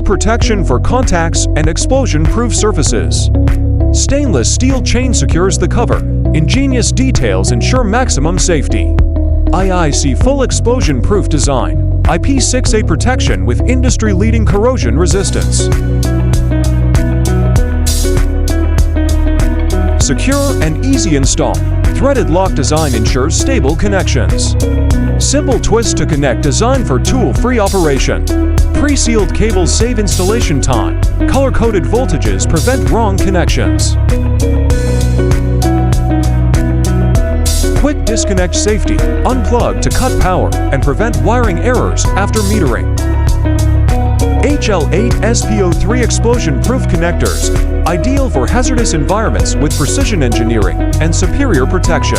protection for contacts and explosion-proof surfaces. Stainless steel chain secures the cover. Ingenious details ensure maximum safety. IIC full explosion-proof design. IP68 protection with industry-leading corrosion resistance. Secure and easy install. Threaded lock design ensures stable connections. Simple twist to connect designed for tool-free operation. Pre-sealed cables save installation time. Color-coded voltages prevent wrong connections. Quick disconnect safety. Unplug to cut power and prevent wiring errors after metering. HLBSP03 explosion-proof connectors. Ideal for hazardous environments with precision engineering and superior protection.